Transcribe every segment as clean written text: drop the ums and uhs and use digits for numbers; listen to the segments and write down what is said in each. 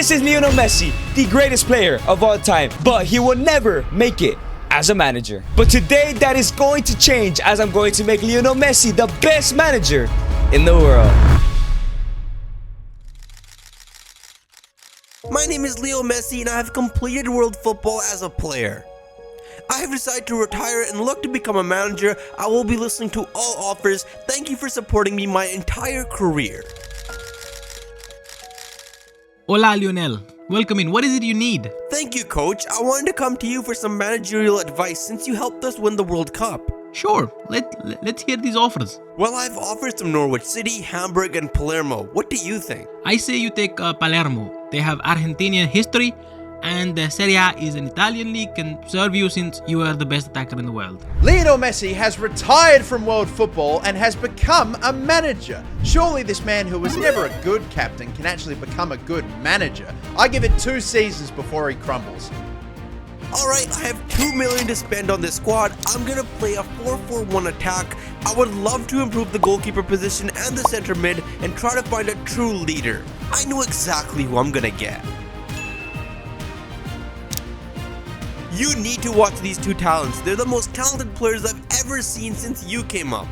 This is Lionel Messi, the greatest player of all time, but he will never make it as a manager. But today that is going to change, as I'm going to make Lionel Messi the best manager in the world. My name is Leo Messi and I have completed world football as a player. I have decided to retire and look to become a manager. I will be listening to all offers. Thank you for supporting me my entire career. Hola Lionel, welcome in. What is it you need? Thank you, coach. I wanted to come to you for some managerial advice since you helped us win the World Cup. Sure, let's hear these offers. Well, I've offered some Norwich City, Hamburg and Palermo. What do you think? I say you take Palermo. They have Argentinian history and Serie A is an Italian league, can serve you since you are the best attacker in the world. Lionel Messi has retired from world football and has become a manager. Surely this man who was never a good captain can actually become a good manager. I give it 2 seasons before he crumbles. Alright, I have 2 million to spend on this squad. I'm gonna play a 4-4-1 attack. I would love to improve the goalkeeper position and the center mid and try to find a true leader. I know exactly who I'm gonna get. You need to watch these 2 talents. They're the most talented players I've ever seen since you came up.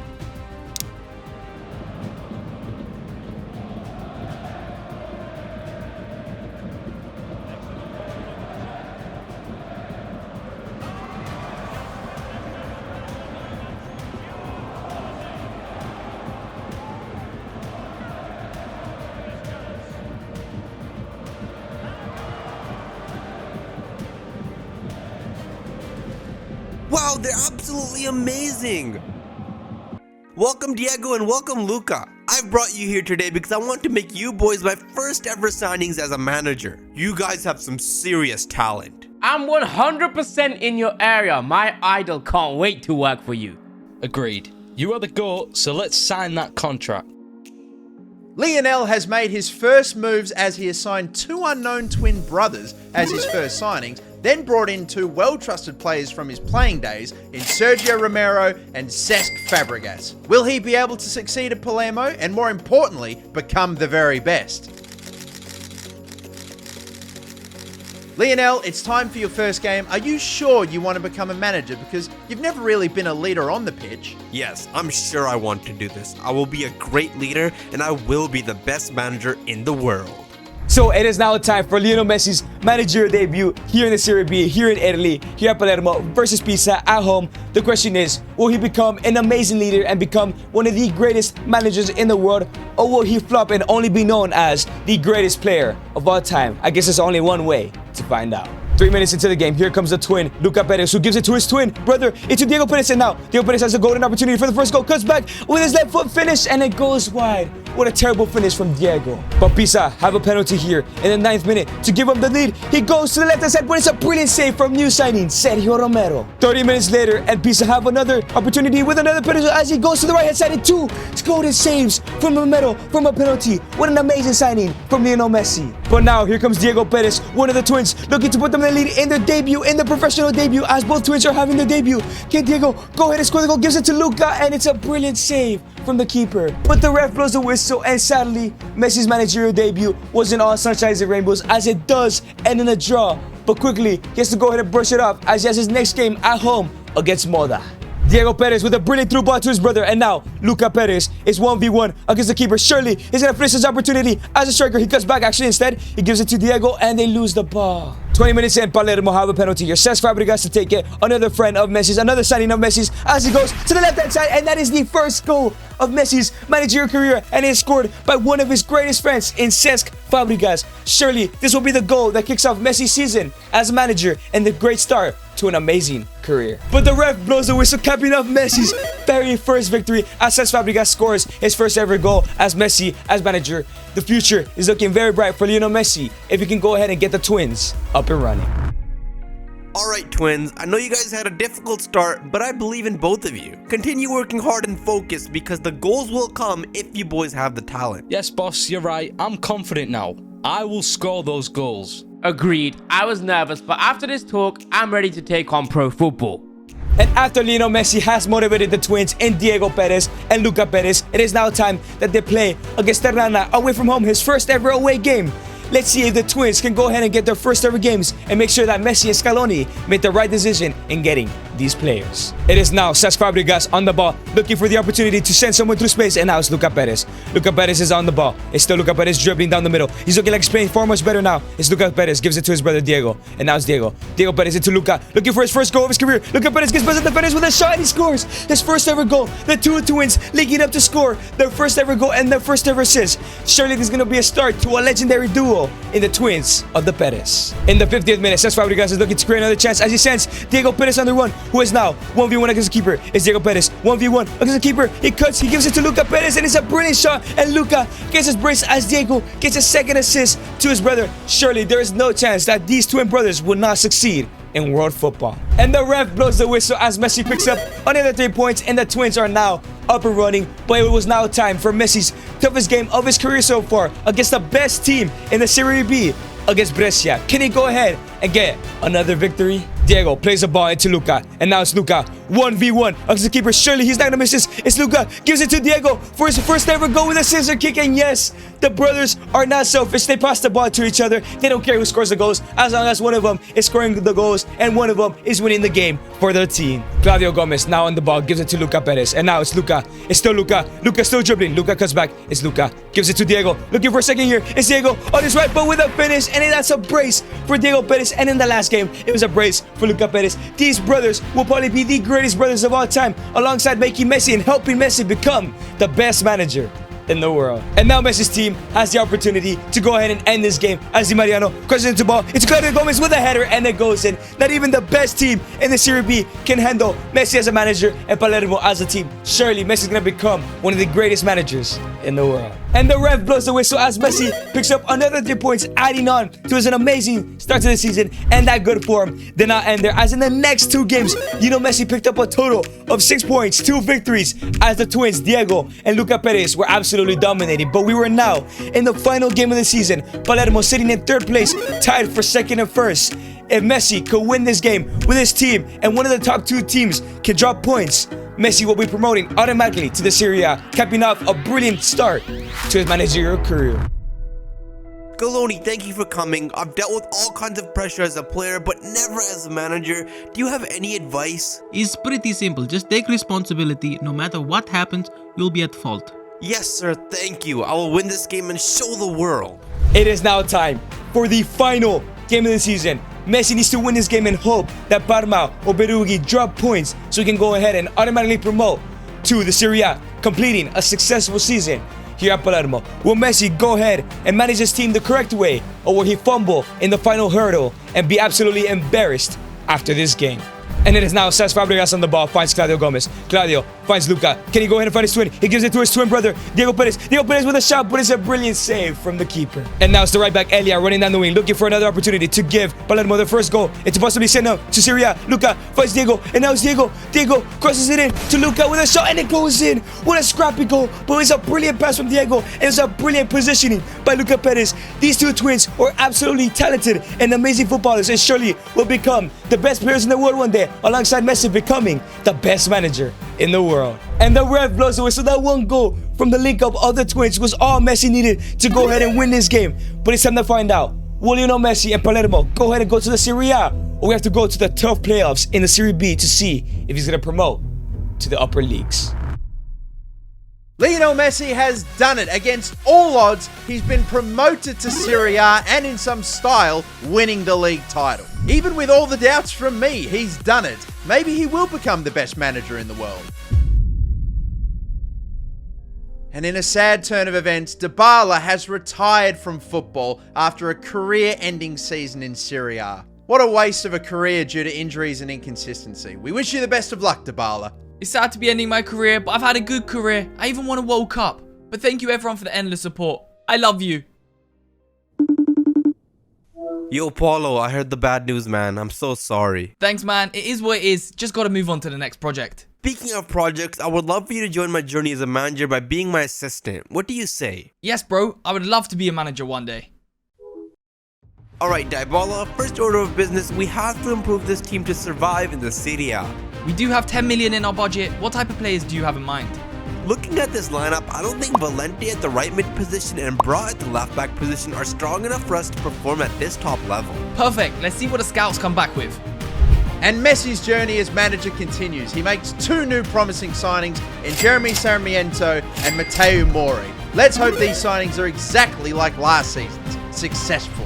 Wow, they're absolutely amazing! Welcome Diego and welcome Luca. I've brought you here today because I want to make you boys my first ever signings as a manager. You guys have some serious talent. I'm 100% in your area. My idol can't wait to work for you. Agreed. You are the GOAT, so let's sign that contract. Lionel has made his first moves as he assigned 2 unknown twin brothers as his first signings, then brought in 2 well-trusted players from his playing days in Sergio Romero and Cesc Fabregas. Will he be able to succeed at Palermo and, more importantly, become the very best? Lionel, it's time for your first game. Are you sure you want to become a manager? Because you've never really been a leader on the pitch. Yes, I'm sure I want to do this. I will be a great leader and I will be the best manager in the world. So it is now time for Lionel Messi's managerial debut here in the Serie B, here in Italy, here at Palermo versus Pisa at home. The question is, will he become an amazing leader and become one of the greatest managers in the world, or will he flop and only be known as the greatest player of all time? I guess there's only one way to find out. 3 minutes into the game, here comes the twin, Luca Perez, who gives it to his twin brother, into Diego Perez, and now Diego Perez has a golden opportunity for the first goal, cuts back with his left foot finish, and it goes wide. What a terrible finish from Diego. But Pisa have a penalty here in the 9th minute to give him the lead. He goes to the left-hand side, but it's a brilliant save from new signing, Sergio Romero. 30 minutes later, and Pisa have another opportunity with another penalty as he goes to the right-hand side, and 2 golden saves from Romero from a penalty. What an amazing signing from Lionel Messi. But now, here comes Diego Perez, one of the twins, looking to put them in the lead in their debut, in their professional debut, as both twins are having their debut. Can Diego go ahead and score the goal? Gives it to Luca, and it's a brilliant save from the keeper. But the ref blows the whistle, and sadly, Messi's managerial debut wasn't all sunshines and rainbows, as it does end in a draw. But quickly, he has to go ahead and brush it off, as he has his next game at home against Moda. Diego Perez with a brilliant through ball to his brother, and now Luca Perez is 1v1 against the keeper. Surely he's gonna finish his opportunity as a striker. He cuts back, actually instead he gives it to Diego, and they lose the ball. 20 minutes in, Palermo have a penalty here. Cesc Fabregas to take it. Another friend of Messi's, another signing of Messi's, as he goes to the left-hand side, and that is the first goal of Messi's managerial career, and it is scored by one of his greatest friends in Cesc Fabregas. Surely this will be the goal that kicks off Messi's season as manager and the great start to an amazing career. But the ref blows the whistle, capping off Messi's very first victory as Cesc Fabregas scores his first ever goal as Messi as manager. The future is looking very bright for Lionel Messi if he can go ahead and get the twins up and running. Alright twins, I know you guys had a difficult start, but I believe in both of you. Continue working hard and focused because the goals will come if you boys have the talent. Yes, boss, you're right. I'm confident now. I will score those goals. Agreed. I was nervous, but after this talk, I'm ready to take on pro football. And after Lionel Messi has motivated the twins in Diego Perez and Luca Perez, it is now time that they play against Tirana away from home, his first ever away game. let's see if the twins can go ahead and get their first ever games and make sure that Messi and Scaloni made the right decision in getting these players. It is now Cesc Fabregas on the ball, looking for the opportunity to send someone through space, and now it's Luca Perez. Luca Perez is on the ball. It's still Luca Perez dribbling down the middle. He's looking like he's playing far much better now. It's Luca Perez, gives it to his brother Diego, and now it's Diego. Diego Perez into Luca, looking for his first goal of his career. Luca Perez gets past the defenders with a shot, and he scores his first ever goal. The two twins linking up to score their first ever goal and their first ever assist. Surely this is going to be a start to a legendary duo in the twins of the Perez. In the 50th minute, Cesc Fabregas is looking to create another chance as he sends Diego Perez on the run, who is now 1v1 against the keeper. It's Diego Perez, 1v1 against the keeper. He cuts, he gives it to Luca Perez, and it's a brilliant shot. And Luca gets his brace as Diego gets a second assist to his brother. Surely there is no chance that these twin brothers will not succeed in world football. And the ref blows the whistle as Messi picks up another 3 points, and the twins are now up and running. But it was now time for Messi's toughest game of his career so far against the best team in the Serie B, against Brescia. Can he go ahead and get another victory? Diego plays the ball into Luca, and now it's Luca 1v1 against the keeper. Surely he's not gonna miss this. It's Luca, gives it to Diego for his first ever goal with a scissor kick, and yes, the brothers are not selfish. They pass the ball to each other. They don't care who scores the goals as long as one of them is scoring the goals and one of them is winning the game for their team. Claudio Gomez now on the ball, gives it to Luca Perez, and now it's Luca. It's still Luca. Luca still dribbling. Luca cuts back. It's Luca, gives it to Diego. Looking for a second here. It's Diego on his right, but with a finish, and that's a brace for Diego Perez. And in the last game, it was a brace for Luca Perez. These brothers will probably be the greatest brothers of all time, alongside making Messi and helping Messi become the best manager in the world. And now Messi's team has the opportunity to go ahead and end this game as Di Mariano crosses into the ball. It's Claudio Gomez with a header, and it goes in. Not even the best team in the Serie B can handle Messi as a manager and Palermo as a team. Surely Messi's gonna become one of the greatest managers in the world. And the ref blows the whistle as Messi picks up another 3 points, adding on to his amazing start to the season. And that good form did not end there, as in the next 2 games, Messi picked up a total of 6 points, 2 victories, as the twins Diego and Luca Perez were absolutely dominating. But we were now in the final game of the season, Palermo sitting in 3rd place, tied for 2nd and 1st. If Messi could win this game with his team and one of the top 2 teams can drop points, Messi will be promoting automatically to the Serie A, capping off a brilliant start to his managerial career. Scaloni, thank you for coming. I've dealt with all kinds of pressure as a player, but never as a manager. Do you have any advice? It's pretty simple. Just take responsibility. No matter what happens, you'll be at fault. Yes, sir. Thank you. I will win this game and show the world. It is now time for the final game of the season. Messi needs to win this game and hope that Parma or Berughi drop points so he can go ahead and automatically promote to the Serie A, completing a successful season here at Palermo. Will Messi go ahead and manage his team the correct way, or will he fumble in the final hurdle and be absolutely embarrassed after this game? And it is now Cesc Fabregas on the ball, finds Claudio Gomez. Claudio finds Luca. Can he go ahead and find his twin? He gives it to his twin brother, Diego Perez. Diego Perez with a shot, but it's a brilliant save from the keeper. And now it's the right back, Elia, running down the wing, looking for another opportunity to give Palermo the first goal. It's supposed to be sent out to Serie A. Luca finds Diego, and now it's Diego. Diego crosses it in to Luca with a shot, and it goes in. What a scrappy goal, but it's a brilliant pass from Diego, and it's a brilliant positioning by Luca Perez. These 2 twins are absolutely talented and amazing footballers, and surely will become the best players in the world one day, alongside Messi becoming the best manager in the world. And the ref blows the whistle. That 1 goal from the link up of the twins was all Messi needed to go ahead and win this game. But it's time to find out. Will Messi and Palermo go ahead and go to the Serie A, or we have to go to the tough playoffs in the Serie B to see if he's going to promote to the upper leagues? Lionel Messi has done it. Against all odds, he's been promoted to Serie A and in some style winning the league title. Even with all the doubts from me, he's done it. Maybe he will become the best manager in the world. And in a sad turn of events, Dybala has retired from football after a career-ending season in Serie A. What a waste of a career due to injuries and inconsistency. We wish you the best of luck, Dybala. It's sad to be ending my career, but I've had a good career. I even won a World Cup. But thank you everyone for the endless support. I love you. Yo, Paulo, I heard the bad news, man. I'm so sorry. Thanks, man. It is what it is. Just gotta move on to the next project. Speaking of projects, I would love for you to join my journey as a manager by being my assistant. What do you say? Yes, bro. I would love to be a manager one day. Alright, Dybala, first order of business, we have to improve this team to survive in the Serie A. We do have 10 million in our budget. What type of players do you have in mind? Looking at this lineup, I don't think Valente at the right mid position and Bra at the left back position are strong enough for us to perform at this top level. Perfect. Let's see what the scouts come back with. And Messi's journey as manager continues. He makes 2 new promising signings in Jeremy Sarmiento and Mateo Mori. Let's hope these signings are exactly like last season's, successful.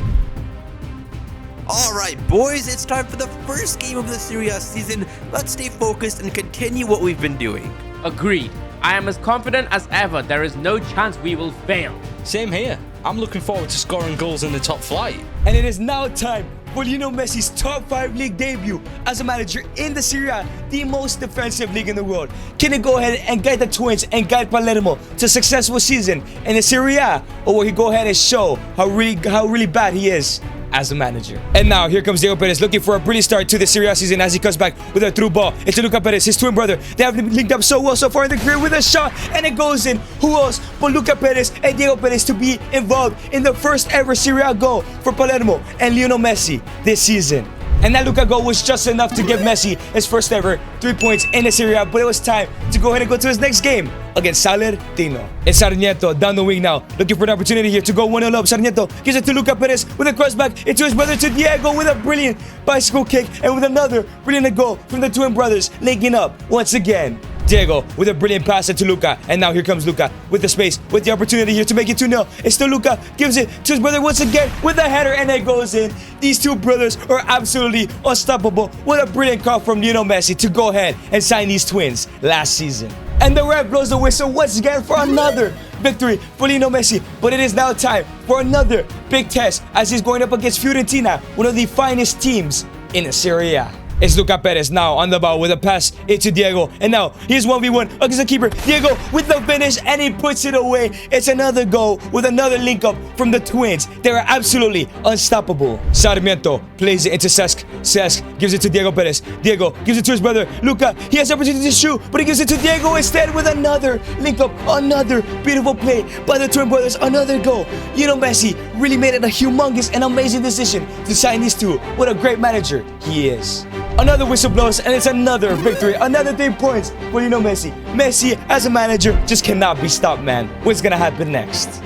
Alright boys, it's time for the first game of the Serie A season. Let's stay focused and continue what we've been doing. Agreed. I am as confident as ever. There is no chance we will fail. Same here. I'm looking forward to scoring goals in the top flight. And it is now time for Lionel Messi's top 5 league debut as a manager in the Serie A, the most defensive league in the world. Can he go ahead and guide the Twins and guide Palermo to a successful season in the Serie A, or will he go ahead and show how really bad he is as a manager? And now here comes Diego Perez looking for a brilliant start to the Serie A season as he comes back with a through ball. It's Luca Perez, his twin brother. They have linked up so well so far in their career with a shot, and it goes in. Who else but Luca Perez and Diego Perez to be involved in the first ever Serie A goal for Palermo and Lionel Messi this season? And that Luca goal was just enough to give Messi his first ever 3 points in the Serie A, but it was time to go ahead and go to his next game against Salernitano. It's Sarmiento down the wing now, looking for an opportunity here to go 1-0 up. Sarmiento gives it to Luca Perez with a cross back into his brother to Diego with a brilliant bicycle kick and with another brilliant goal from the twin brothers linking up once again. Diego with a brilliant pass to Luca, and now here comes Luca with the space, with the opportunity here to make it 2-0. It's still Luca, gives it to his brother once again with a header, and it goes in. These two brothers are absolutely unstoppable. What a brilliant call from Lionel Messi to go ahead and sign these twins last season. And the ref blows the whistle once again for another victory for Lionel Messi. But it is now time for another big test as he's going up against Fiorentina, one of the finest teams in the Serie A. It's Luca Perez now on the ball with a pass into Diego. And now he's 1v1 against the keeper. Diego with the finish, and he puts it away. It's another goal with another link up from the twins. They are absolutely unstoppable. Sarmiento plays it into Cesc. Cesc gives it to Diego Perez. Diego gives it to his brother Luca. He has the opportunity to shoot, but he gives it to Diego instead with another link up. Another beautiful play by the twin brothers. Another goal. Lionel Messi really made it a humongous and amazing decision to sign these two. What a great manager he is. Another whistle blows, and it's another victory. Another 3 points for Lionel Messi. Messi, as a manager, just cannot be stopped, man. What's gonna happen next?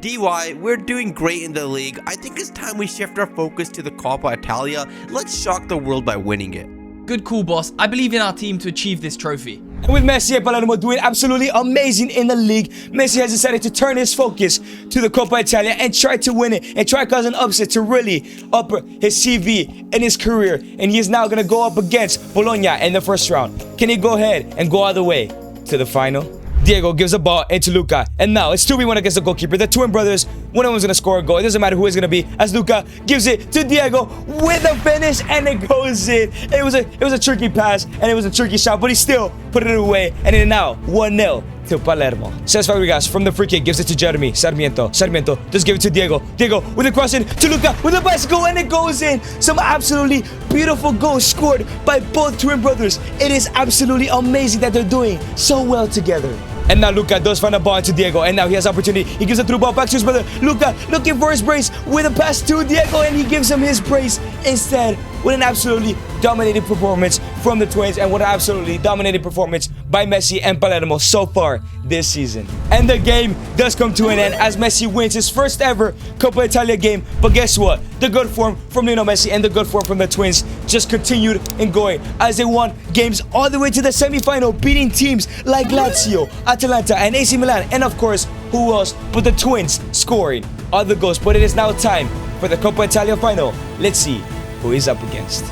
DY, we're doing great in the league. I think it's time we shift our focus to the Coppa Italia. Let's shock the world by winning it. Good call, boss. I believe in our team to achieve this trophy. And with Messi and Palermo doing absolutely amazing in the league, Messi has decided to turn his focus to the Coppa Italia and try to win it and try to cause an upset to really up his CV and his career. And he is now going to go up against Bologna in the first round. Can he go ahead and go all the way to the final? Diego gives a ball into Luca, and now it's 2v1 against the goalkeeper. The twin brothers, one of them is going to score a goal. It doesn't matter who it's going to be, as Luca gives it to Diego with a finish, and it goes in. It was a tricky pass, and it was a tricky shot, but he still put it away, and it is now 1-0 to Palermo. Cesc Fabregas from the free kick gives it to Jeremy Sarmiento. Sarmiento just give it to Diego. Diego with a cross in to Luca with a bicycle, and it goes in. Some absolutely beautiful goals scored by both twin brothers. It is absolutely amazing that they're doing so well together. And now Luca does find a ball into Diego, and now he has opportunity. He gives a through ball back to his brother. Luca looking for his brace with a pass to Diego, and he gives him his brace instead. With an absolutely dominated performance from the twins, and what an absolutely dominated performance by Messi and Palermo so far this season. And the game does come to an end as Messi wins his first ever Coppa Italia game. But guess what? The good form from Lionel Messi and the good form from the twins just continued in going as they won games all the way to the semi-final, beating teams like Lazio, Atalanta, and AC Milan. And of course, who else but the twins scoring all the goals. But it is now time for the Coppa Italia final. Let's see who he's up against.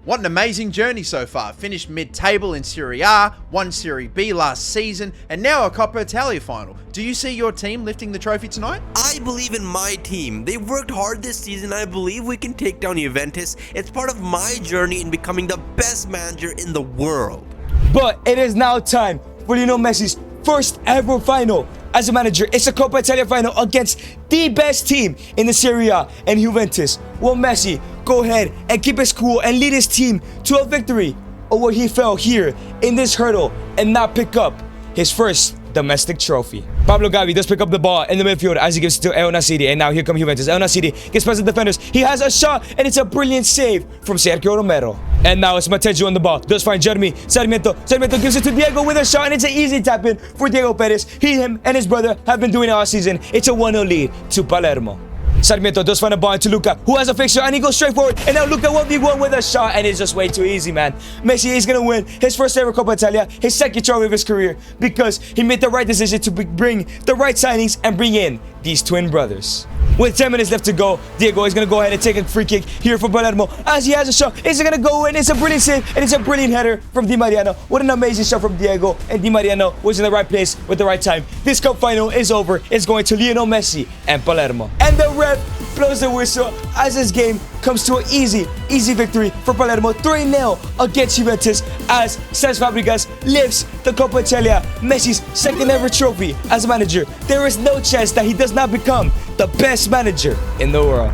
What an amazing journey so far. Finished mid-table in Serie A, won Serie B last season, and now a Coppa Italia final. Do you see your team lifting the trophy tonight? I believe in my team. They've worked hard this season. I believe we can take down Juventus. It's part of my journey in becoming the best manager in the world. But it is now time for Lionel Messi's first ever final as a manager. It's a Coppa Italia final against the best team in the Serie A and Juventus. Will Messi go ahead and keep his cool and lead his team to a victory, or will he fail here in this hurdle and not pick up his first domestic trophy. Pablo Gavi does pick up the ball in the midfield as he gives it to El Nasiri, and now here come Juventus. El Nasiri gets past the defenders. He has a shot, and it's a brilliant save from Sergio Romero. And now it's Matejo on the ball. Does find Jeremy. Sarmiento gives it to Diego with a shot, and it's an easy tap-in for Diego Perez. Him, and his brother have been doing it all season. It's a 1-0 lead to Palermo. Sarmiento does find a ball into Luca, who has a fixture, and he goes straight forward. And now Luca 1v1 with a shot, and it's just way too easy, man. Messi is going to win his first ever Coppa Italia, his second trophy of his career, because he made the right decision to bring the right signings and bring in these twin brothers. With 10 minutes left to go, Diego is going to go ahead and take a free kick here for Palermo as he has a shot. Is it going to go in? It's a brilliant save, and it's a brilliant header from Di Mariano. What an amazing shot from Diego, and Di Mariano was in the right place with the right time. This cup final is over. It's going to Lionel Messi and Palermo. And the ref blows the whistle as this game comes to an easy victory for Palermo, 3-0 against Juventus as Cesc Fabregas lifts the Coppa Italia, Messi's second ever trophy as a manager. There is no chance that he does not become the best manager in the world.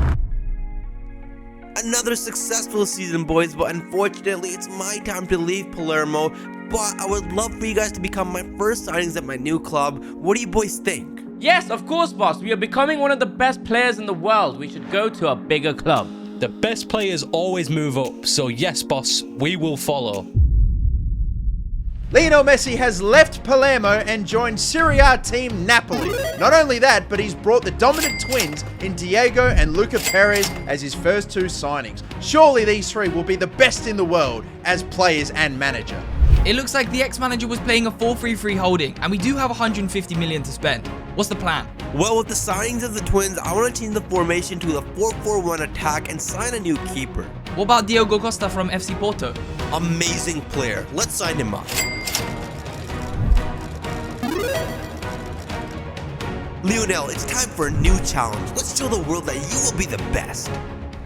Another successful season, boys, but unfortunately it's my time to leave Palermo. But I would love for you guys to become my first signings at my new club. What do you boys think? Yes, of course, boss. We are becoming one of the best players in the world. We should go to a bigger club. The best players always move up, so yes, boss, we will follow. Lionel Messi has left Palermo and joined Serie A team Napoli. Not only that, but he's brought the dominant twins in Diego and Luca Perez as his first two signings. Surely these three will be the best in the world as players and manager. It looks like the ex-manager was playing a 4-3-3 holding, and we do have 150 million to spend. What's the plan? Well, with the signings of the twins, I want to change the formation to the 4-4-1 attack and sign a new keeper. What about Diogo Costa from FC Porto? Amazing player. Let's sign him up. Lionel, it's time for a new challenge. Let's show the world that you will be the best.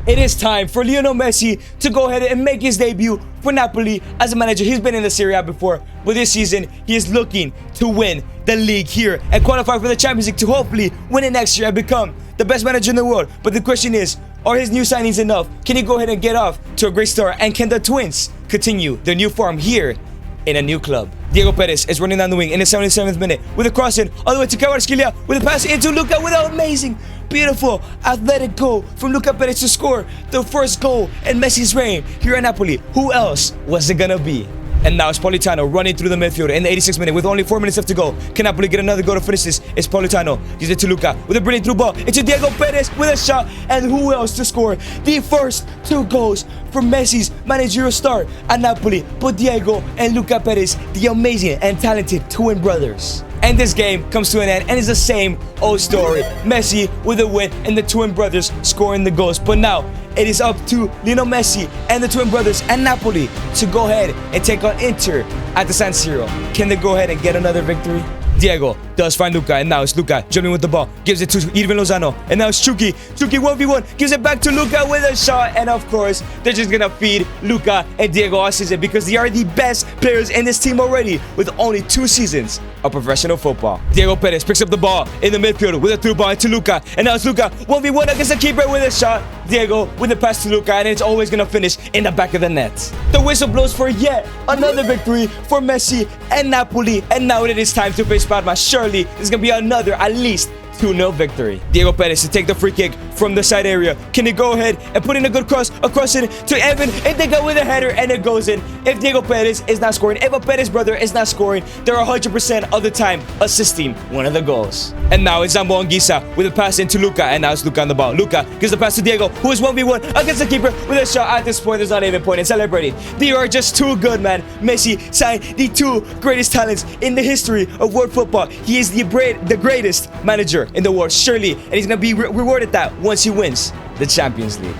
It is time for Lionel Messi to go ahead and make his debut for Napoli as a manager. He's been in the Serie A before, but this season he is looking to win the league here and qualify for the Champions League to hopefully win it next year and become the best manager in the world. But the question is, are his new signings enough? Can he go ahead and get off to a great start? And can the twins continue their new form here in a new club? Diego Perez is running down the wing in the 77th minute with a cross in all the way to Kvaratskhelia with a pass into Luca with an amazing, beautiful, athletic goal from Luca Perez to score the first goal in Messi's reign here at Napoli. Who else was it gonna be? And now it's Politano running through the midfield in the 86th minute with only 4 minutes left to go. Can Napoli get another goal to finish this? It's Politano. Gives it to Luca with a brilliant through ball into Diego Perez with a shot. And who else to score the first two goals for Messi's managerial start at Napoli? But Diego and Luca Perez, the amazing and talented twin brothers. And this game comes to an end, and it's the same old story. Messi with a win and the twin brothers scoring the goals. But now it is up to Lionel Messi and the twin brothers and Napoli to go ahead and take on Inter at the San Siro. Can they go ahead and get another victory? Diego does find Luca, and now it's Luca jumping with the ball, gives it to Irvin Lozano, and now it's Chucky 1v1, gives it back to Luca with a shot. And of course they're just gonna feed Luca and Diego all season because they are the best players in this team already with only 2 seasons of professional football. Diego Perez picks up the ball in the midfield with a through ball to Luca, and now it's Luca 1v1 against the keeper with a shot. Diego with the pass to Luca, and it's always gonna finish in the back of the net. The whistle blows for yet another victory for Messi and Napoli, and now it is time to face Parma. Surely there's gonna be another at least 2-0 victory. Diego Perez to take the free kick from the side area. Can he go ahead and put in a good cross across it to Evan, and they go with a header and it goes in. If Diego Perez is not scoring, if a Perez brother is not scoring, they're 100% of the time assisting one of the goals. And now it's Zambo Anguissa with a pass into Luca, and now it's Luca on the ball. Luca gives the pass to Diego, who is 1v1 against the keeper with a shot. At this point, there's not even point in celebrating. They are just too good, man. Messi signed the 2 greatest talents in the history of world football. He is the greatest manager in the world, surely, and he's gonna be rewarded that once he wins the Champions League.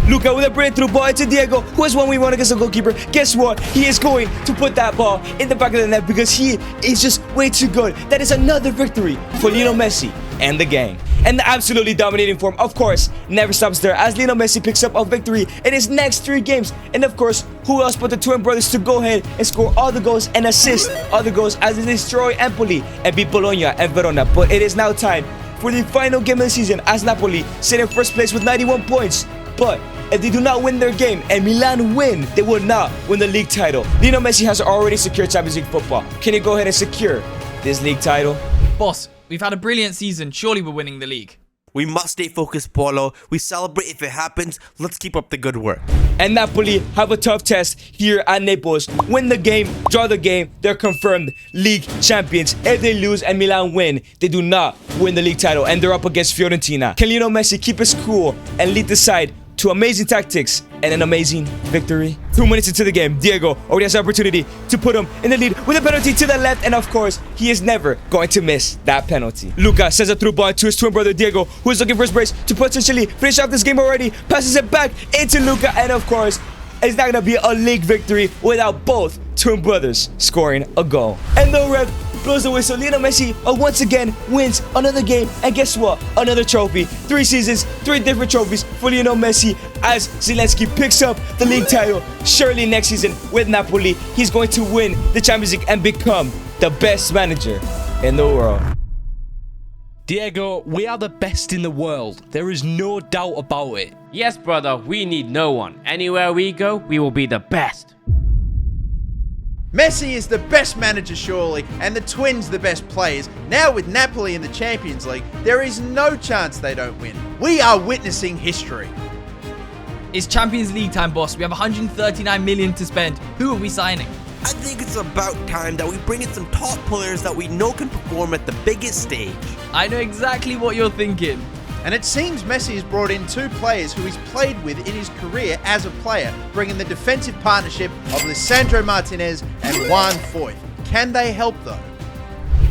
Luca with a breakthrough ball into Diego, who has 1v1 against the goalkeeper. Guess what? He is going to put that ball in the back of the net because he is just way too good. That is another victory for Lionel Messi and the gang. And the absolutely dominating form, of course, never stops there as Lionel Messi picks up a victory in his next 3 games. And of course, who else but the twin brothers to go ahead and score all the goals and assist all the goals as they destroy Empoli and beat Bologna and Verona. But it is now time for the final game of the season as Napoli sit in first place with 91 points. But if they do not win their game and Milan win, they will not win the league title. Lionel Messi has already secured Champions League football. Can he go ahead and secure this league title? Boss, we've had a brilliant season. Surely we're winning the league. We must stay focused, Polo. We celebrate if it happens. Let's keep up the good work. And Napoli have a tough test here at Naples. Win the game, draw the game, they're confirmed league champions. If they lose and Milan win, they do not win the league title and they're up against Fiorentina. Can Lionel Messi keep his cool and lead the side to amazing tactics and an amazing victory? 2 minutes into the game, Diego already has the opportunity to put him in the lead with a penalty to the left, and of course, he is never going to miss that penalty. Luca sends a through ball to his twin brother Diego, who is looking for his brace to potentially finish off this game already, passes it back into Luca, and of course, it's not going to be a league victory without both twin brothers scoring a goal. And the ref blows the whistle. Lionel Messi once again wins another game, and guess what? Another trophy. 3 seasons, 3 different trophies for Lionel Messi as Zelensky picks up the league title. Surely next season with Napoli, he's going to win the Champions League and become the best manager in the world. Diego, we are the best in the world. There is no doubt about it. Yes, brother, we need no one. Anywhere we go, we will be the best. Messi is the best manager surely, and the twins the best players. Now with Napoli in the Champions League, there is no chance they don't win. We are witnessing history. It's Champions League time, boss. We have 139 million to spend. Who are we signing? I think it's about time that we bring in some top players that we know can perform at the biggest stage. I know exactly what you're thinking. And it seems Messi has brought in 2 players who he's played with in his career as a player, bringing the defensive partnership of Lisandro Martinez and Juan Foyth. Can they help though?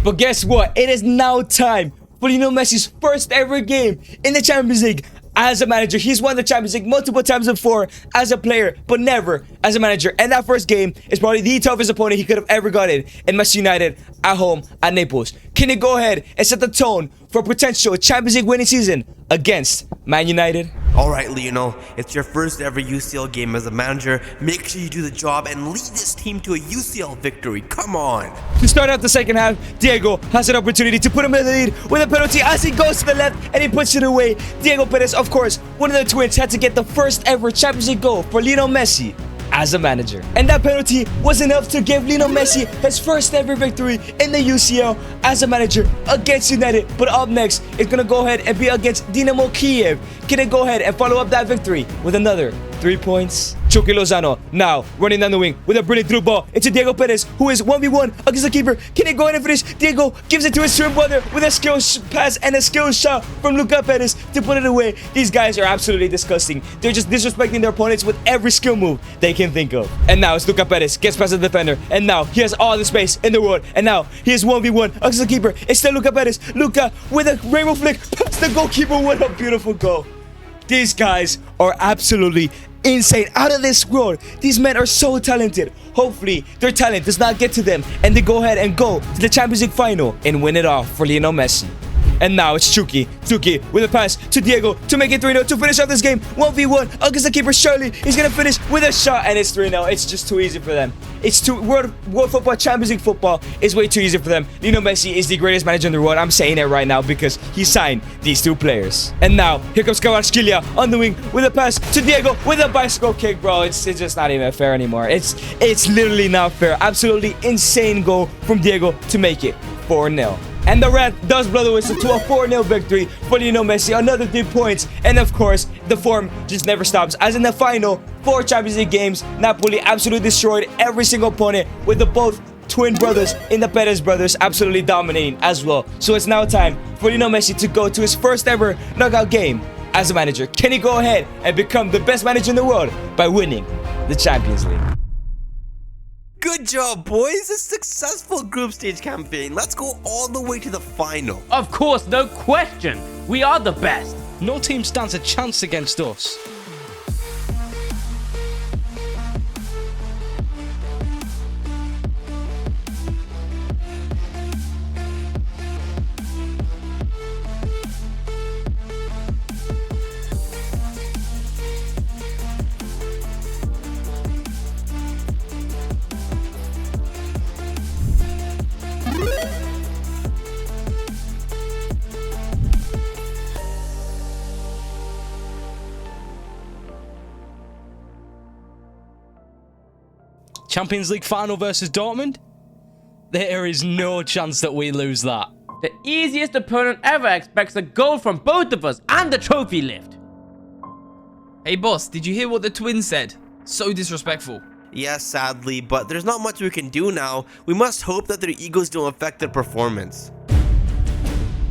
But guess what? It is now time for Lionel Messi's first ever game in the Champions League as a manager. He's won the Champions League multiple times before as a player, but never as a manager. And that first game is probably the toughest opponent he could have ever gotten in Manchester United at home at Naples. Can he go ahead and set the tone for a potential Champions League winning season against Man United? Alright, Lionel, it's your first ever UCL game as a manager. Make sure you do the job and lead this team to a UCL victory. Come on. To start out the second half, Diego has an opportunity to put him in the lead with a penalty as he goes to the left and he puts it away. Diego Perez, of course, one of the twins, had to get the first ever Champions League goal for Lionel Messi as a manager. And that penalty was enough to give Lionel Messi his first ever victory in the UCL as a manager against United. But up next, it's gonna go ahead and be against Dynamo Kiev. Can it go ahead and follow up that victory with another 3 points? Chucky Lozano now running down the wing with a brilliant through ball into Diego Perez, who is 1v1 against the keeper. Can he go ahead and finish? Diego gives it to his twin brother with a skill pass and a skill shot from Luca Perez to put it away. These guys are absolutely disgusting. They're just disrespecting their opponents with every skill move they can think of. And now it's Luca Perez gets past the defender, and now he has all the space in the world, and now he is 1v1 against the keeper. It's still Luca Perez. Luca with a rainbow flick past the goalkeeper. What a beautiful goal. These guys are absolutely insane, out of this world. These men are so talented. Hopefully their talent does not get to them and they go ahead and go to the Champions League final and win it off for Lionel Messi. And now it's Chucky with a pass to Diego to make it 3-0 to finish off this game. 1v1 against the keeper. Surely he's gonna finish with a shot, and it's 3-0. It's just too easy for them. It's too World Football, Champions League football is way too easy for them. Lionel Messi is the greatest manager in the world. I'm saying it right now because he signed these 2 players. And now here comes Kvaratskhelia on the wing with a pass to Diego with a bicycle kick, bro. It's just not even fair anymore. It's literally not fair. Absolutely insane goal from Diego to make it 4-0. And the ref does blow the whistle to a 4-0 victory for Lionel Messi. Another 3 points. And of course, the form just never stops. As in the final 4 Champions League games, Napoli absolutely destroyed every single opponent, with the both twin brothers in the Perez brothers absolutely dominating as well. So it's now time for Lionel Messi to go to his first ever knockout game as a manager. Can he go ahead and become the best manager in the world by winning the Champions League? Good job, boys. A successful group stage campaign. Let's go all the way to the final. Of course, no question. We are the best. No team stands a chance against us. Champions League final versus Dortmund? There is no chance that we lose that. The easiest opponent ever expects a goal from both of us and the trophy lift. Hey boss, did you hear what the twins said? So disrespectful. Yes, sadly, but there's not much we can do now. We must hope that their egos don't affect their performance.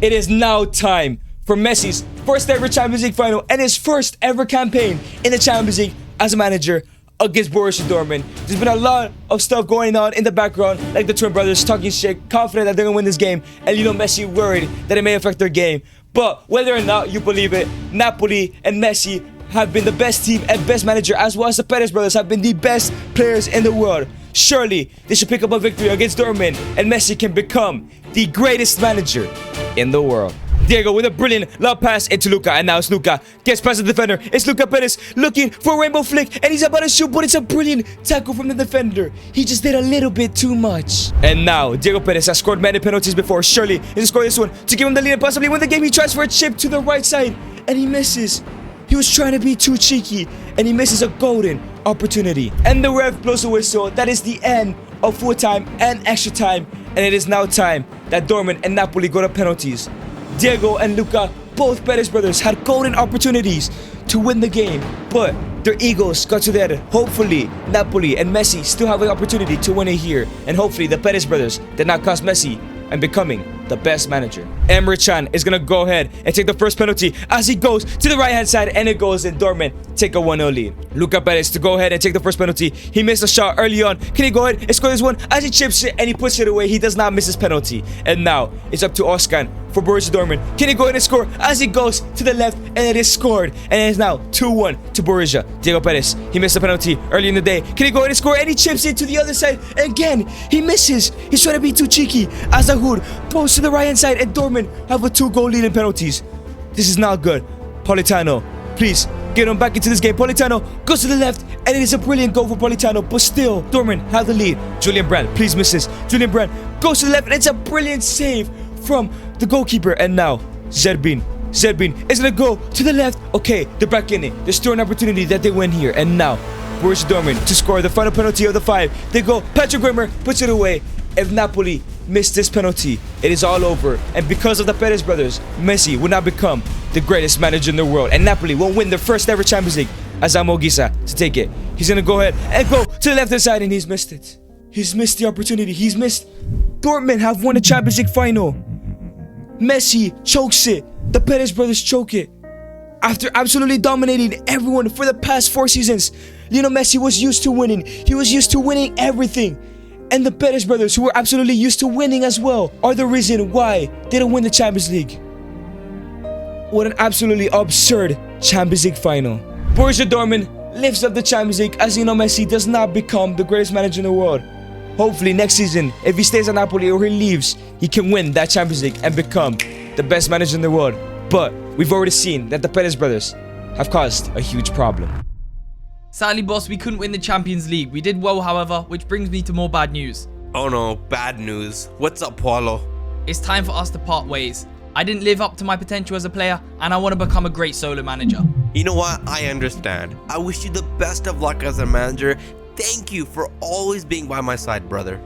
It is now time for Messi's first ever Champions League final and his first ever campaign in the Champions League as a manager against Borussia Dortmund. There's been a lot of stuff going on in the background, like the twin brothers talking shit, confident that they're gonna win this game, and Messi worried that it may affect their game. But whether or not you believe it, Napoli and Messi have been the best team and best manager, as well as the Perez brothers have been the best players in the world. Surely they should pick up a victory against Dortmund and Messi can become the greatest manager in the world. Diego with a brilliant lob pass into Luka, and now it's Luka gets past the defender. It's Luka Perez looking for a rainbow flick, and he's about to shoot, but it's a brilliant tackle from the defender. He just did a little bit too much. And now Diego Perez has scored many penalties before. Surely he'll score this one to give him the lead and possibly win the game. He tries for a chip to the right side, and he misses. He was trying to be too cheeky, and he misses a golden opportunity. And the ref blows the whistle. That is the end of full time and extra time, and it is now time that Dortmund and Napoli go to penalties. Diego and Luka, both Perez brothers, had golden opportunities to win the game, but their egos got to their head. Hopefully, Napoli and Messi still have an opportunity to win it here, and hopefully the Perez brothers did not cost Messi and becoming the best manager. Emre Can is gonna go ahead and take the first penalty as he goes to the right hand side, and it goes in. Dortmund take a 1-0 lead. Luka Perez to go ahead and take the first penalty. He missed a shot early on. Can he go ahead and score this one as he chips it and he puts it away? He does not miss his penalty. And now it's up to Özcan for Borussia Dortmund. Can he go ahead and score as he goes to the left, and it is scored, and it is now 2-1 to Borussia. Diego Perez, he missed a penalty early in the day. Can he go ahead and score? And he chips it to the other side. Again, he misses. He's trying to be too cheeky as Zahur goes to the right hand side, and Dortmund have a 2-goal lead in penalties. This is not good. Politano, please get him back into this game. Politano goes to the left, and it is a brilliant goal for Politano, but still Dortmund have the lead. Julian Brandt, please miss this. Julian Brandt goes to the left, and it's a brilliant save from the goalkeeper. And now Zerbin is gonna go to the left. Okay, they're back in it. There's still an opportunity that they win here. And now Borussia Dortmund to score the final penalty of the 5. They go. Patrick Wimmer puts it away. If Napoli missed this penalty, it is all over. And because of the Perez brothers, Messi will not become the greatest manager in the world, and Napoli will win their first ever Champions League. Azamo Gisa to take it. He's gonna go ahead and go to the left hand side, and he's missed it. He's missed the opportunity. He's missed. Dortmund have won a Champions League final. Messi chokes it. The Perez brothers choke it. After absolutely dominating everyone for the past 4 seasons, Lionel Messi was used to winning. He was used to winning everything. And the Perez brothers, who were absolutely used to winning as well, are the reason why they don't win the Champions League. What an absolutely absurd Champions League final. Borussia Dortmund lifts up the Champions League as Lionel Messi does not become the greatest manager in the world. Hopefully next season, if he stays at Napoli or he leaves, he can win that Champions League and become the best manager in the world. But we've already seen that the Perez brothers have caused a huge problem. Sadly, boss, we couldn't win the Champions League. We did well, however, which brings me to more bad news. Oh no, bad news. What's up, Paulo? It's time for us to part ways. I didn't live up to my potential as a player, and I want to become a great solo manager. You know what? I understand. I wish you the best of luck as a manager. Thank you for always being by my side, brother.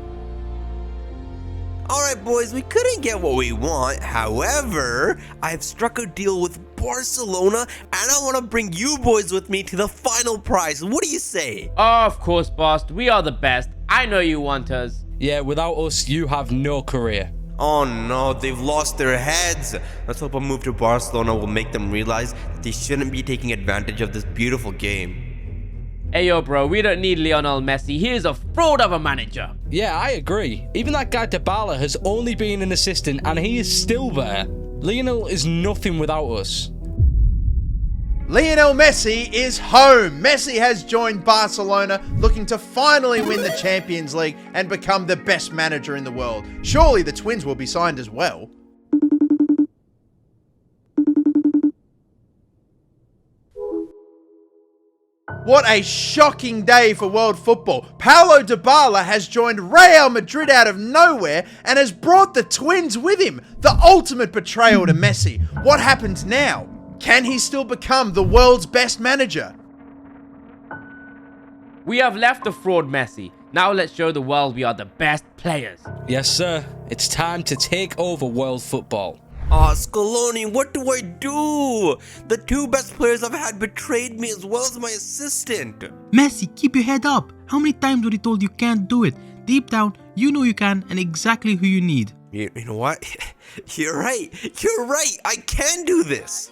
Alright boys, we couldn't get what we want. However, I've struck a deal with Barcelona, and I want to bring you boys with me to the final prize. What do you say? Of course, boss. We are the best. I know you want us. Yeah, without us, you have no career. Oh no, they've lost their heads. Let's hope a move to Barcelona will make them realize that they shouldn't be taking advantage of this beautiful game. Hey yo bro, we don't need Lionel Messi. He is a fraud of a manager. Yeah, I agree. Even that guy Dybala has only been an assistant and he is still there. Lionel is nothing without us. Lionel Messi is home. Messi has joined Barcelona, looking to finally win the Champions League and become the best manager in the world. Surely the twins will be signed as well. What a shocking day for world football. Paulo Dybala has joined Real Madrid out of nowhere and has brought the twins with him. The ultimate betrayal to Messi. What happens now? Can he still become the world's best manager? We have left the fraud Messi. Now let's show the world we are the best players. Yes, sir. It's time to take over world football. Aw, Scaloni, what do I do? The two best players I've had betrayed me as well as my assistant. Messi, keep your head up. How many times were you told you can't do it? Deep down, you know you can and exactly who you need. You know what? You're right. You're right. I can do this.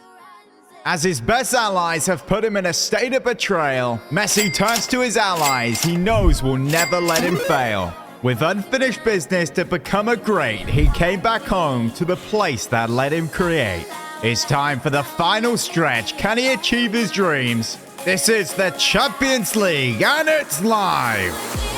As his best allies have put him in a state of betrayal, Messi turns to his allies he knows will never let him fail. With unfinished business to become a great, he came back home to the place that let him create. It's time for the final stretch. Can he achieve his dreams? This is the Champions League and it's live!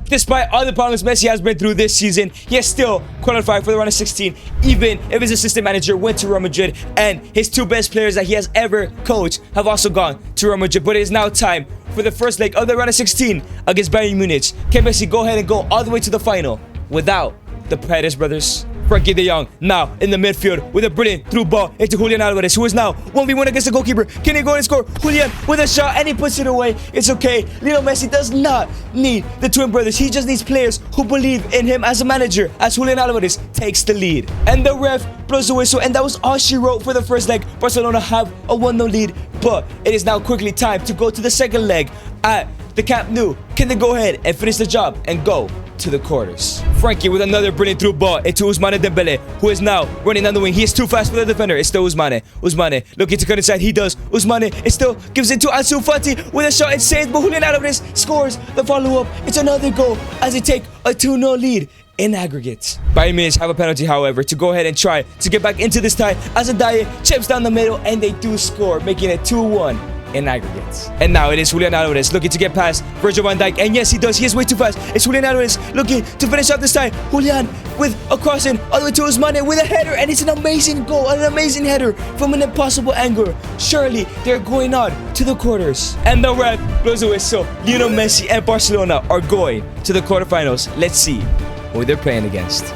Despite all the problems Messi has been through this season, he has still qualified for the round of 16, even if his assistant manager went to Real Madrid and his two best players that he has ever coached have also gone to Real Madrid. But it is now time for the first leg of the round of 16 against Bayern Munich. Can Messi go ahead and go all the way to the final without the Perez brothers? Frenkie de Jong now in the midfield with a brilliant through ball into Julian Alvarez, who is now 1v1 against the goalkeeper. Can he go and score? Julian with a shot and he puts it away. It's okay. Lionel Messi does not need the twin brothers. He just needs players who believe in him as a manager, as Julian Alvarez takes the lead. And the ref blows the whistle, and that was all she wrote for the first leg. Barcelona have a 1-0 lead, but it is now quickly time to go to the second leg at the Camp Nou. Can they go ahead and finish the job and go to the quarters? Frenkie with another brilliant through ball into Ousmane Dembele, who is now running down the wing. He is too fast for the defender. It's still Ousmane. Ousmane looking to cut inside. He does. Ousmane, it still gives it to Ansu Fati with a shot. It's saved, but Julian Alvarez scores the follow-up. It's another goal as they take a 2-0 lead in aggregate. Bayern Munich have a penalty, however, to go ahead and try to get back into this tie as Adaye chips down the middle, and they do score, making it 2-1 in aggregates. And now it is Julian Alvarez looking to get past Virgil van Dijk, and yes, he does. He is way too fast. It's Julian Alvarez looking to finish off this time. Julian with a crossing all the way to Ousmane with a header, and it's an amazing goal, an amazing header from an impossible angle. Surely they're going on to the quarters. And the ref blows a whistle. Lionel Messi and Barcelona are going to the quarterfinals. Let's see who they're playing against.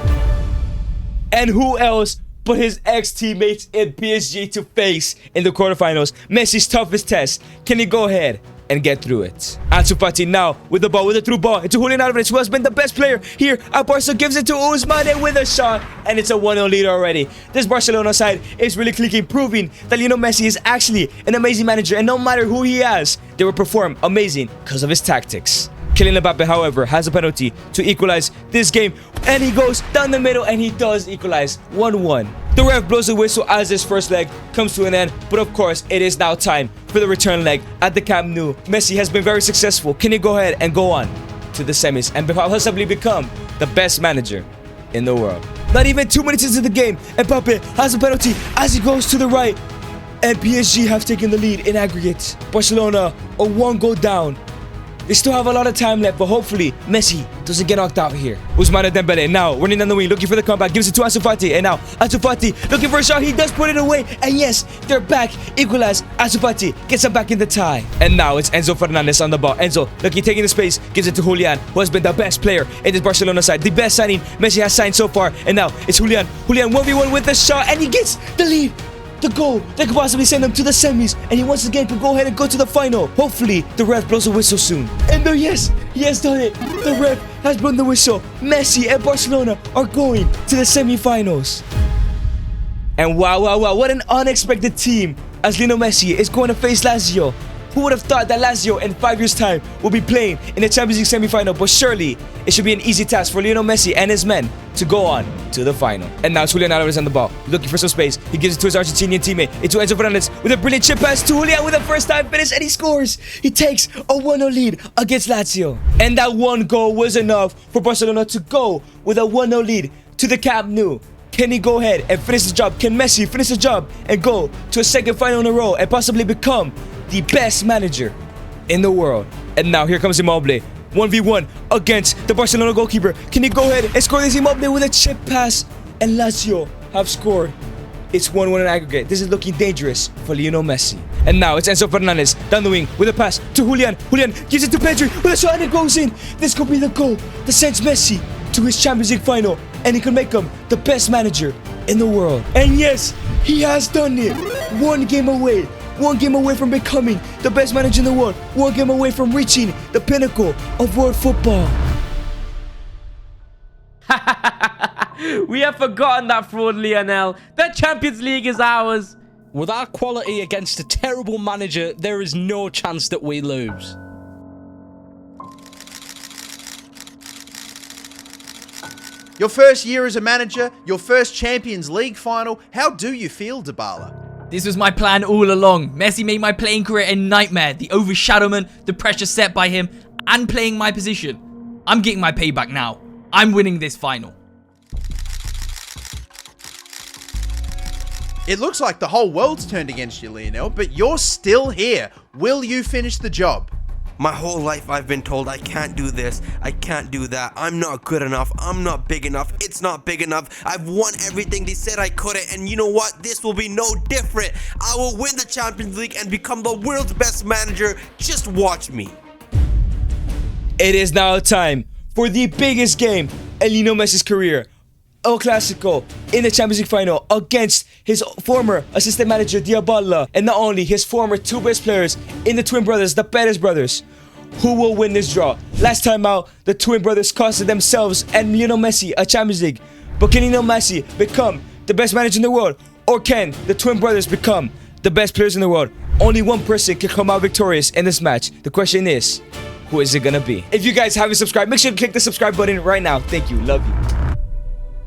And who else but his ex-teammates in PSG to face in the quarterfinals? Messi's toughest test. Can he go ahead and get through it? Ansu Fati now with the ball, with a through ball into Julian Alvarez, who has been the best player here at Barca, gives it to Ousmane with a shot, and it's a 1-0 lead already. This Barcelona side is really clicking, proving that Lionel Messi is actually an amazing manager, and no matter who he has, they will perform amazing because of his tactics. Kylian Mbappe, however, has a penalty to equalize this game, and he goes down the middle and he does equalize 1-1. The ref blows the whistle as this first leg comes to an end, but of course it is now time for the return leg at the Camp Nou. Messi has been very successful. Can he go ahead and go on to the semis and possibly become the best manager in the world? Not even 2 minutes into the game, Mbappe has a penalty as he goes to the right, and PSG have taken the lead in aggregate. Barcelona are 1 goal down. They still have a lot of time left, but hopefully Messi doesn't get knocked out here. Ousmane Dembele now running down the wing, looking for the comeback, gives it to Ansu Fati, and now Ansu Fati looking for a shot. He does put it away, and yes, they're back. Equalize. Ansu Fati gets them back in the tie. And now it's Enzo Fernandez on the ball. Enzo looking, taking the space, gives it to Julian, who has been the best player in this Barcelona side, the best signing Messi has signed so far. And now it's Julian. Julian 1v1 with the shot, and he gets the lead. The goal that could possibly send them to the semis, and he once again could go ahead and go to the final. Hopefully, the ref blows a whistle soon. And yes, he has done it. The ref has blown the whistle. Messi and Barcelona are going to the semi-finals. And wow, what an unexpected team, as Lionel Messi is going to face Lazio. Who would have thought that Lazio in 5 years' time will be playing in the Champions League semi-final? But surely it should be an easy task for Lionel Messi and his men to go on to the final. And now Julian Alvarez on the ball, looking for some space. He gives it to his Argentinian teammate, into Enzo Fernandez with a brilliant chip pass to Julian with a first-time finish, and he scores. He takes a 1-0 lead against Lazio. And that one goal was enough for Barcelona to go with a 1-0 lead to the Camp Nou. Can he go ahead and finish the job? Can Messi finish the job and go to a second final in a row and possibly become the best manager in the world? And now here comes Immobile 1v1 against the Barcelona goalkeeper. Can he go ahead and score this Mbappe with a chip pass? And Lazio have scored. It's 1-1 in aggregate. This is looking dangerous for Lionel Messi. And now it's Enzo Fernandez down the wing with a pass to Julian. Julian gives it to Pedri with a shot and it goes in. This could be the goal that sends Messi to his Champions League final. And he can make him the best manager in the world. And yes, he has done it. One game away. One game away from becoming the best manager in the world. One game away from reaching the pinnacle of world football. We have forgotten that fraud, Lionel. The Champions League is ours. With our quality against a terrible manager, there is no chance that we lose. Your first year as a manager, your first Champions League final. How do you feel, Dybala? This was my plan all along. Messi made my playing career a nightmare. The overshadowment, the pressure set by him, and playing my position. I'm getting my payback now. I'm winning this final. It looks like the whole world's turned against you, Lionel, but you're still here. Will you finish the job? My whole life I've been told I can't do this, I can't do that, I'm not good enough, I'm not big enough, it's not big enough, I've won everything they said I couldn't, and you know what, this will be no different. I will win the Champions League and become the world's best manager, just watch me. It is now time for the biggest game in Lionel Messi's career. El Clasico in the Champions League final against his former assistant manager Dybala, and not only his former two best players in the twin brothers, the Perez brothers. Who will win this draw? Last time out, the twin brothers costed themselves and Lionel Messi a Champions League. But can Lionel Messi become the best manager in the world? Or can the twin brothers become the best players in the world? Only one person can come out victorious in this match. The question is, who is it gonna be? If you guys haven't subscribed, make sure to click the subscribe button right now. Thank you. Love you.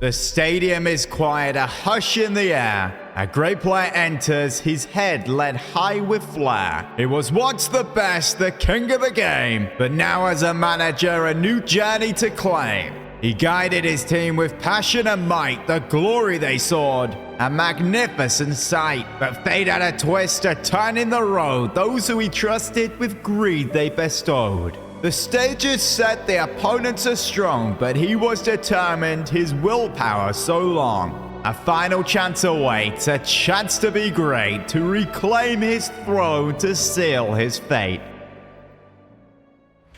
The stadium is quiet, a hush in the air. A great player enters, his head led high with flair. It was once the best, the king of the game, but now as a manager, a new journey to claim. He guided his team with passion and might, the glory they soared. A magnificent sight, but fate had a twist, a turn in the road. Those who he trusted with greed they bestowed. The stage is set, the opponents are strong, but he was determined, his willpower so long. A final chance awaits, a chance to be great, to reclaim his throne, to seal his fate.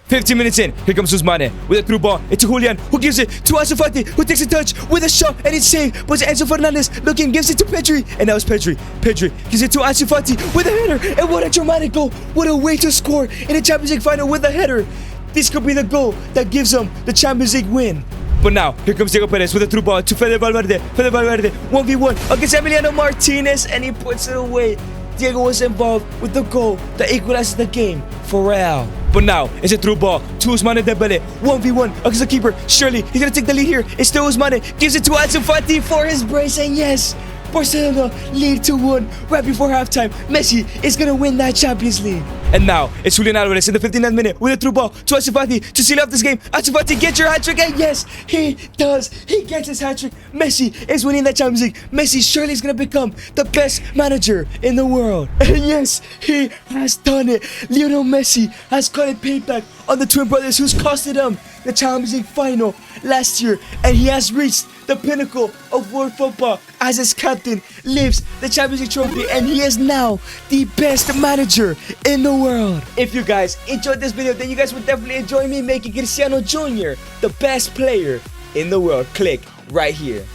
15 minutes in, here comes Ousmane with a through ball into Julian, who gives it to Ansu Fati, who takes a touch with a shot, and it's saved. But Enzo Fernandez looking, gives it to Pedri, and now it's Pedri. Pedri gives it to Ansu Fati with a header, and what a dramatic goal! What a way to score in the Champions League final with a header! This could be the goal that gives them the Champions League win. But now, here comes Diego Perez with a through ball to Fede Valverde. Fede Valverde, 1v1 against Emiliano Martinez, and he puts it away. Diego was involved with the goal that equalizes the game for Real. But now, it's a through ball to Ousmane Dembele. 1v1 against the keeper. Surely, he's gonna take the lead here. It's still Ousmane. Gives it to Ansu Fati for his brace, and yes, Barcelona lead 2-1 right before halftime. Messi is gonna win that Champions League. And now, it's Julian Alvarez in the 59th minute with a through ball to Ansu Fati to seal up this game. Ansu Fati gets your hat-trick, and yes, he does. He gets his hat-trick. Messi is winning that Champions League. Messi surely is gonna become the best manager in the world. And yes, he has done it. Lionel Messi has got a payback on the twin brothers who's costed him the Champions League final last year, and he has reached the pinnacle of world football as his captain lifts the Champions League trophy, and he is now the best manager in the world. If you guys enjoyed this video, then you guys would definitely enjoy me making Cristiano Jr. the best player in the world. Click right here.